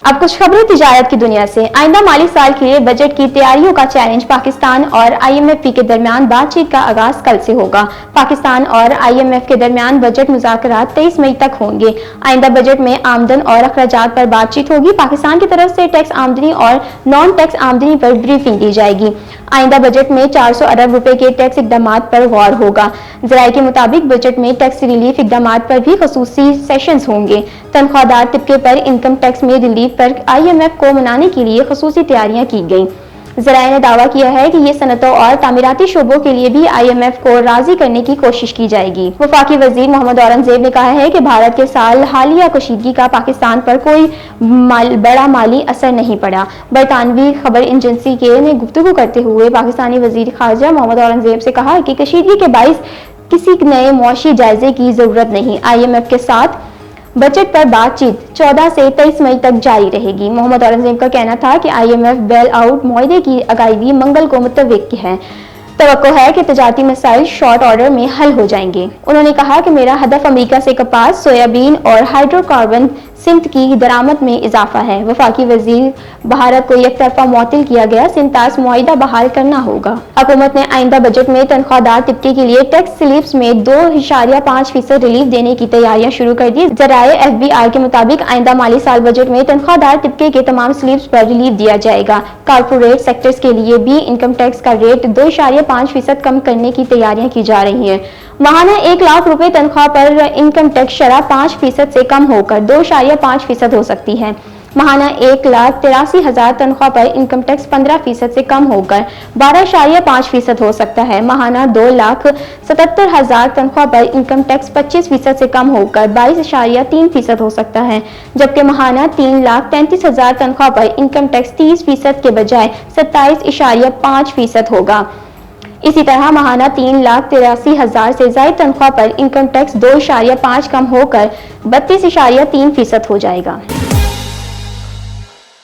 अब कुछ खबरें तिजारत की दुनिया से। आइंदा माली साल के लिए बजट की तैयारियों का चैलेंज। पाकिस्तान और IMF के दरमियान बातचीत का आगाज कल से होगा। पाकिस्तान और IMF के दरमियान बजट मुज़ाकरात 23 मई तक होंगे। आइंदा बजट में आमदन और अखराजात पर बातचीत होगी। पाकिस्तान की तरफ से टैक्स आमदनी और नॉन टैक्स आमदनी पर ब्रीफिंग दी जाएगी। आइंदा बजट में 400 अरब रुपए के टैक्स इकदाम पर गौर होगा। ज़राए के मुताबिक बजट में टैक्स रिलीफ इकदाम पर भी खसूसी सेशंस होंगे। तनख्वाहदार तबके पर इनकम टैक्स में रिलीफ पर IMF को मनाने के लिए खसूसी तैयारियां की गई। ज़राए ने दावा किया है कि ये सनतों और तामीराती शोबों के लिए भी IMF को राजी करने की कोशिश की जाएगी। वफाकी वजीर मोहम्मद औरंगजेब ने कहा है कि भारत के साल हालिया कशीदगी का पाकिस्तान पर कोई बड़ा माली असर नहीं पड़ा। बरतानवी खबर एजेंसी के ने गुफ्तगू करते हुए पाकिस्तानी वजीर खारजा मोहम्मद औरंगजेब से कहा कि कशीदगी के बाइस किसी नए मुआशी जायजे की जरूरत नहीं। IMF के साथ बजट पर बातचीत 14 से 23 मई तक जारी रहेगी। मोहम्मद औरंगजेब का कहना था कि IMF बेल आउट मुआहदे की अदायगी मंगल को मुतवक्की है। तवक्को है कि तजारती मसाइल शॉर्ट ऑर्डर में हल हो जाएंगे। उन्होंने कहा कि मेरा हदफ अमेरिका से कपास, सोयाबीन और हाइड्रोकार्बन सिंध की दरामद में इजाफा है। वफाकी वजीर भारत को एक तरफा मुअत्तल किया गया सिंतास मुआहिदा बहाल करना होगा। हुकूमत ने आइंदा बजट में तनख्वाहदार तबके के लिए टैक्स स्लिप्स में 2.5% रिलीफ देने की तैयारियां शुरू कर दी। ज़राए FBI के मुताबिक आइंदा माली साल बजट में तनख्वाहदार तबके के तमाम स्लिप्स पर रिलीफ दिया जाएगा। कारपोरेट सेक्टर्स के लिए भी इनकम टैक्स का रेट 2.5% कम करने की तैयारियां की जा रही हैं। माहाना 1 लाख रुपए तनख्वाह पर इनकम टैक्स शरह 5% से कम होकर 2.5% हो सकती है। माहाना 1,83,000 तनख्वाह पर इनकम टैक्स 15% से कम होकर 12.5% हो सकता है। माहाना 2,77,000 तनख्वाह पर इनकम टैक्स 25% से कम होकर 22.3% हो सकता है, जबकि माहाना 3,33,000 तनख्वाह पर इनकम टैक्स 30% के बजाय 27.5% होगा। इसी तरह माहाना 3,83,000 से ज्यादा तनख्वाह पर इनकम टैक्स 2.5 कम होकर 32.3% हो जाएगा।